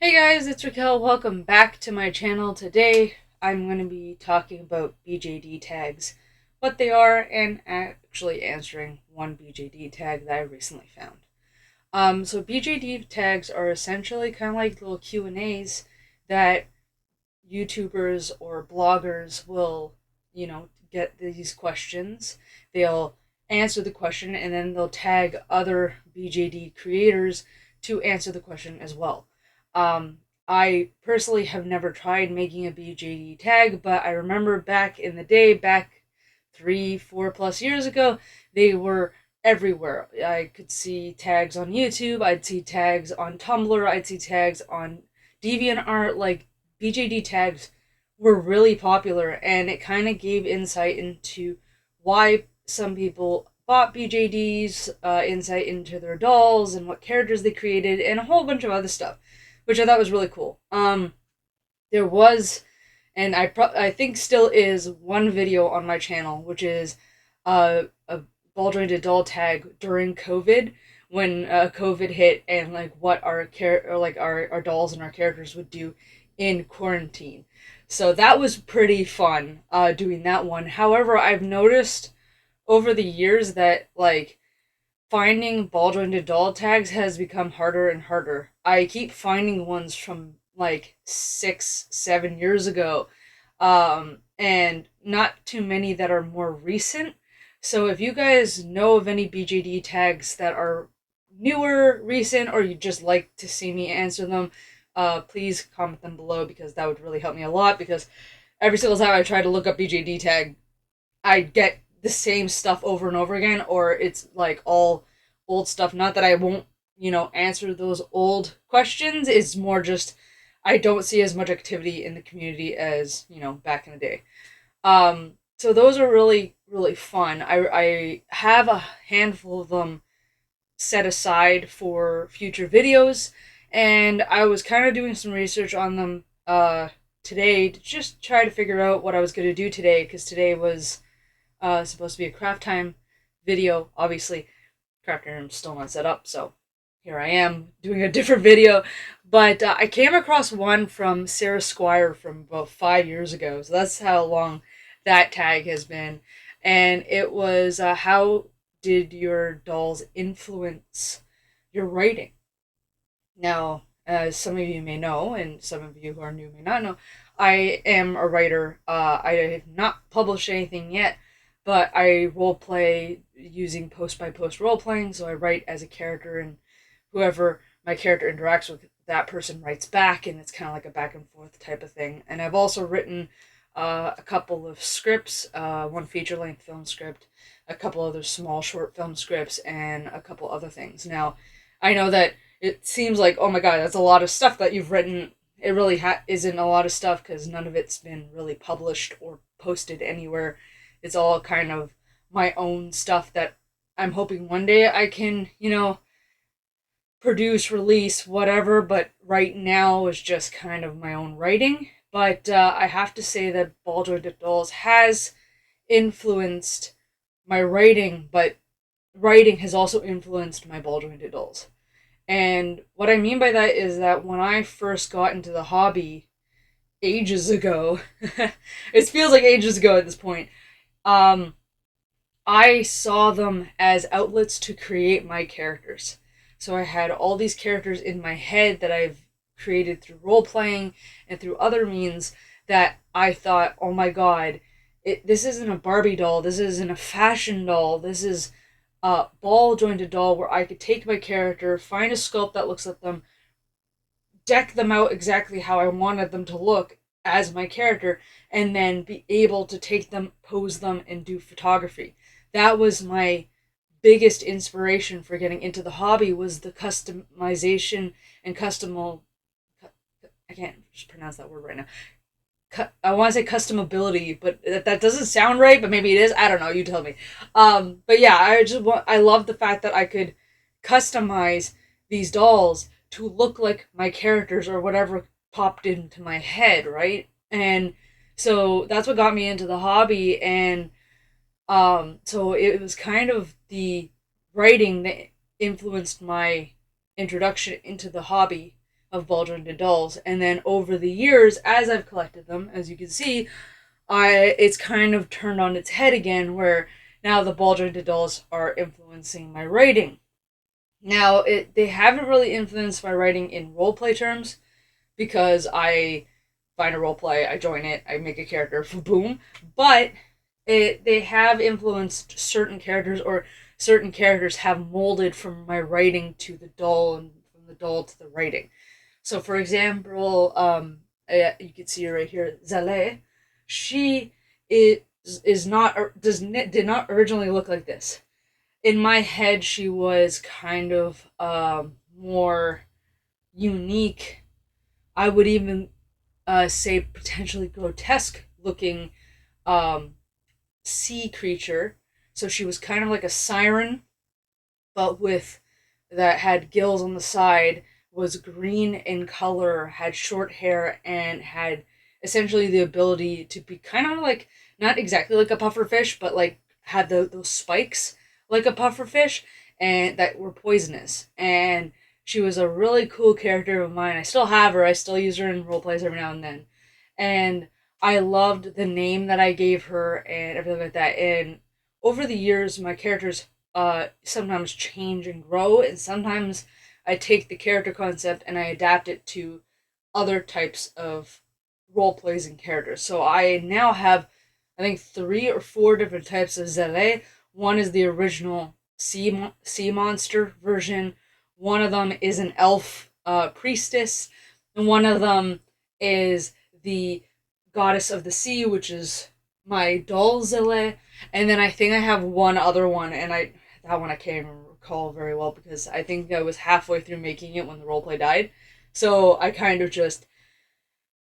Hey guys, it's Raquel. Welcome back to my channel. Today I'm going to be talking about BJD tags, what they are, and actually answering one BJD tag that I recently found. So BJD tags are essentially kind of like little Q&As that YouTubers or bloggers will, get these questions. They'll answer the question and then they'll tag other BJD creators to answer the question as well. I personally have never tried making a BJD tag, but I remember back in the day, back 3, 4 plus years ago, they were everywhere. I could see tags on YouTube, I'd see tags on Tumblr, I'd see tags on DeviantArt. Like, BJD tags were really popular, and it kind of gave insight into why some people bought BJDs, insight into their dolls and what characters they created, and a whole bunch of other stuff, which I thought was really cool. There was, and I think still is, one video on my channel, which is a ball jointed doll tag during COVID, when COVID hit, and like what our dolls and our characters would do in quarantine. So that was pretty fun, doing that one. However, I've noticed over the years that like finding ball jointed doll tags has become harder and harder. I keep finding ones from like 6, 7 years ago, and not too many that are more recent. So if you guys know of any BJD tags that are newer, recent, or you just like to see me answer them, please comment them below, because that would really help me a lot. Because every single time I try to look up BJD tag, I get the same stuff over and over again, or it's like all old stuff. Not that I won't, answer those old questions. It's more just I don't see as much activity in the community as, back in the day. So those are really, really fun. I have a handful of them set aside for future videos, and I was kind of doing some research on them today to just try to figure out what I was going to do today, because today was supposed to be a craft time video. Obviously, craft room's still not set up, so here I am doing a different video. But I came across one from Sarah Squire from about 5 years ago, so that's how long that tag has been. And it was, how did your dolls influence your writing? Now, as some of you may know, and some of you who are new may not know, I am a writer. I have not published anything yet, but I role play using post by post role playing. So I write as a character, and whoever my character interacts with, that person writes back, and it's kind of like a back and forth type of thing. And I've also written a couple of scripts, one feature length film script, a couple other small short film scripts, and a couple other things. Now, I know that it seems like, oh my god, that's a lot of stuff that you've written. It really isn't a lot of stuff, because none of it's been really published or posted anywhere. It's all kind of my own stuff that I'm hoping one day I can, produce, release, whatever. But right now is just kind of my own writing. But I have to say that Ball Jointed Dolls has influenced my writing, but writing has also influenced my Ball Jointed Dolls. And what I mean by that is that when I first got into the hobby ages ago, it feels like ages ago at this point, um, I saw them as outlets to create my characters. So I had all these characters in my head that I've created through role playing and through other means, that I thought, oh my god, this isn't a Barbie doll, this isn't a fashion doll, this is a ball jointed doll where I could take my character, find a sculpt that looks like them, deck them out exactly how I wanted them to look as my character, and then be able to take them, pose them, and do photography. That was my biggest inspiration for getting into the hobby, was the customization and custom. I can't pronounce that word right now. I want to say customability, but that doesn't sound right. But maybe it is. I don't know. You tell me. But yeah, I love the fact that I could customize these dolls to look like my characters or whatever popped into my head, right? And so that's what got me into the hobby. And so it was kind of the writing that influenced my introduction into the hobby, of ball jointed dolls. And then over the years, as I've collected them, as you can see, it's kind of turned on its head again, where now the ball jointed dolls are influencing my writing. Now, they haven't really influenced my writing in roleplay terms, because I find a roleplay, I join it, I make a character, boom. But they have influenced certain characters, or certain characters have molded from my writing to the doll, and from the doll to the writing. So, for example, you can see her right here, Zale. She is not did not originally look like this. In my head, she was kind of more unique. I would even say potentially grotesque looking um, sea creature. So she was kind of like a siren, but with that had gills on the side, was green in color, had short hair, and had essentially the ability to be kind of like, not exactly like a pufferfish, but like had those spikes like a pufferfish, and that were poisonous. And she was a really cool character of mine. I still have her. I still use her in roleplays every now and then. And I loved the name that I gave her and everything like that. And over the years, my characters sometimes change and grow, and sometimes I take the character concept and I adapt it to other types of role plays and characters. So I now have, I think, 3 or 4 different types of Zele. One is the original sea monster version. One of them is an elf priestess, and one of them is the goddess of the sea, which is my doll Zele. And then I think I have one other one, and that one I can't even recall very well, because I think I was halfway through making it when the roleplay died. So I kind of just,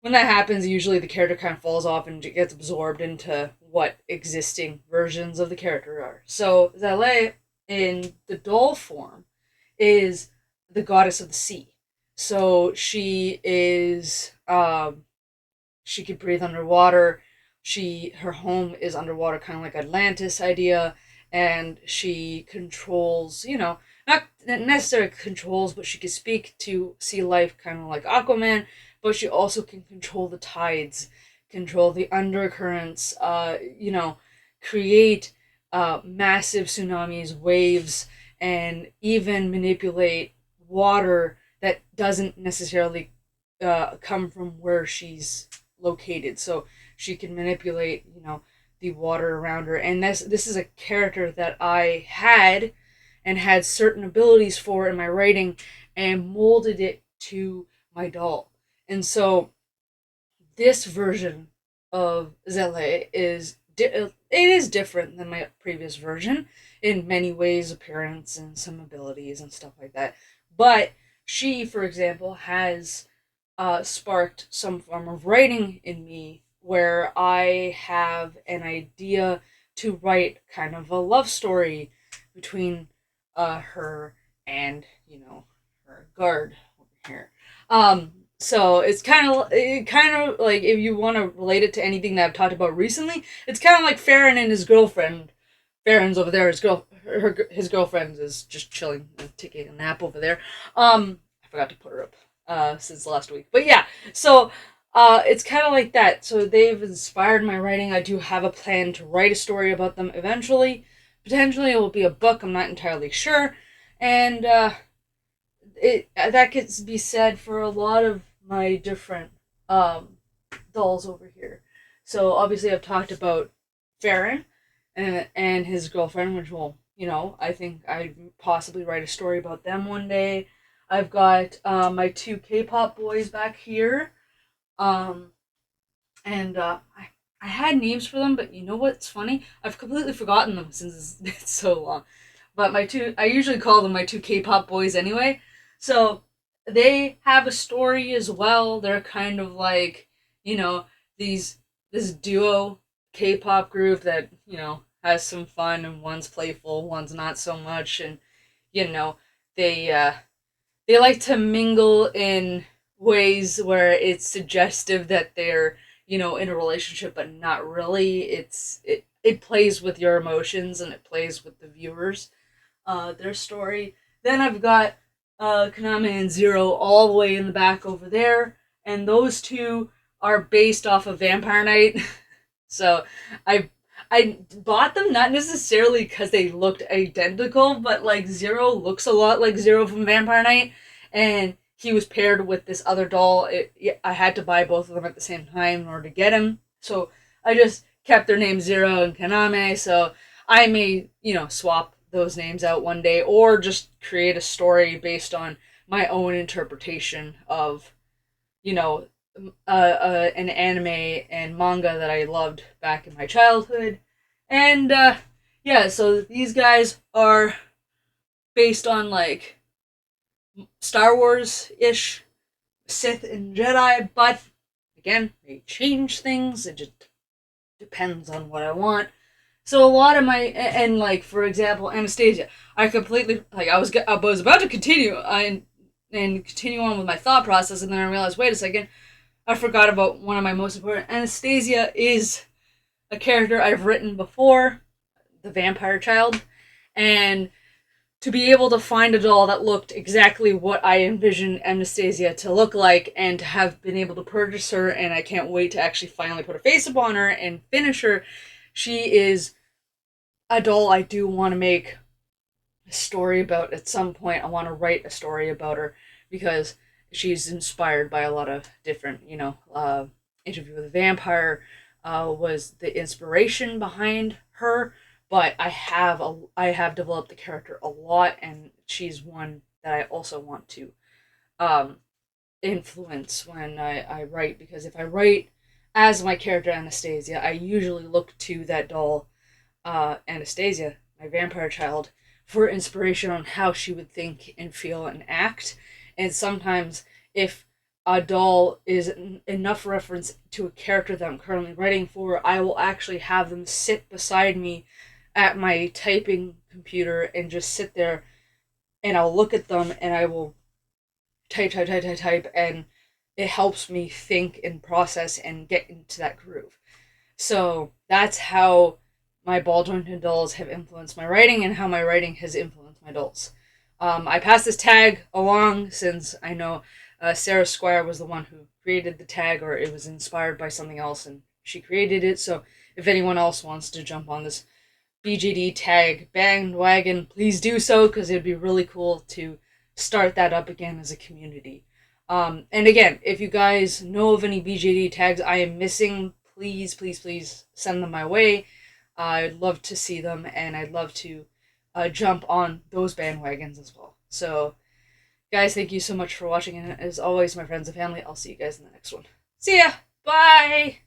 when that happens, usually the character kind of falls off and gets absorbed into what existing versions of the character are. So Zale, in the doll form, is the goddess of the sea. So she is, she can breathe underwater. Her home is underwater, kind of like Atlantis idea, and she controls, not necessarily controls, but she can speak to sea life, kind of like Aquaman. But she also can control the tides, control the undercurrents, create massive tsunamis, waves, and even manipulate water that doesn't necessarily come from where she's located. So she can manipulate, the water around her. And this is a character that I had, and had certain abilities for in my writing, and molded it to my doll. And so this version of Zele it is different than my previous version in many ways, appearance and some abilities and stuff like that. But she, for example, has sparked some form of writing in me, where I have an idea to write kind of a love story between her and, her guard over here. So it's kind of like, if you want to relate it to anything that I've talked about recently, it's kind of like Farron and his girlfriend. Farron's over there. His girlfriend is just chilling and taking a nap over there. I forgot to put her up since last week, but yeah. So it's kind of like that. So they've inspired my writing. I do have a plan to write a story about them eventually. Potentially, it will be a book. I'm not entirely sure, and that could be said for a lot of my different dolls over here. So obviously, I've talked about Farron and his girlfriend, which will, I think I'd possibly write a story about them one day. I've got my 2 K-pop boys back here, um, and I had names for them, but you know what's funny? I've completely forgotten them since it's so long. But I usually call them my 2 K-pop boys anyway. So they have a story as well. They're kind of like, you know, these this duo K-pop group that, has some fun, and one's playful, one's not so much, and you know, they they like to mingle in ways where it's suggestive that they're, in a relationship, but not really. It plays with your emotions, and it plays with the viewers, their story. Then I've got Kaname and Zero all the way in the back over there, and those two are based off of Vampire Knight. So I I bought them not necessarily because they looked identical, but like Zero looks a lot like Zero from Vampire Knight, and he was paired with this other doll. I had to buy both of them at the same time in order to get him. So I just kept their names Zero and Kaname. So I may, swap those names out one day or just create a story based on my own interpretation of, you know, an anime and manga that I loved back in my childhood. And yeah, so these guys are based on like Star Wars ish, Sith and Jedi, but again, they change things. It just depends on what I want. So a lot of my and like for example, Anastasia, I completely like I was about to continue and continue on with my thought process, and then I realized, wait a second, I forgot about one of my most important. Anastasia is a character I've written before, the vampire child, and to be able to find a doll that looked exactly what I envisioned Anastasia to look like and to have been able to purchase her, and I can't wait to actually finally put a face upon her and finish her. She is a doll I do want to make a story about at some point. I want to write a story about her because she's inspired by a lot of different, Interview with a Vampire was the inspiration behind her, but I have developed the character a lot, and she's one that I also want to um, influence when I write, because if I write as my character Anastasia, I usually look to that doll, Anastasia, my vampire child, for inspiration on how she would think and feel and act. And sometimes, if a doll is enough reference to a character that I'm currently writing for, I will actually have them sit beside me at my typing computer and just sit there, and I'll look at them and I will type, and it helps me think and process and get into that groove. So that's how my ball jointed dolls have influenced my writing and how my writing has influenced my dolls. I pass this tag along since I know Sarah Squire was the one who created the tag, or it was inspired by something else and she created it. So if anyone else wants to jump on this BJD tag bandwagon, please do so, because it'd be really cool to start that up again as a community. And again, if you guys know of any BJD tags I am missing, please send them my way. I'd love to see them, and I'd love to jump on those bandwagons as well. So, guys, thank you so much for watching, and as always, my friends and family, I'll see you guys in the next one. See ya! Bye!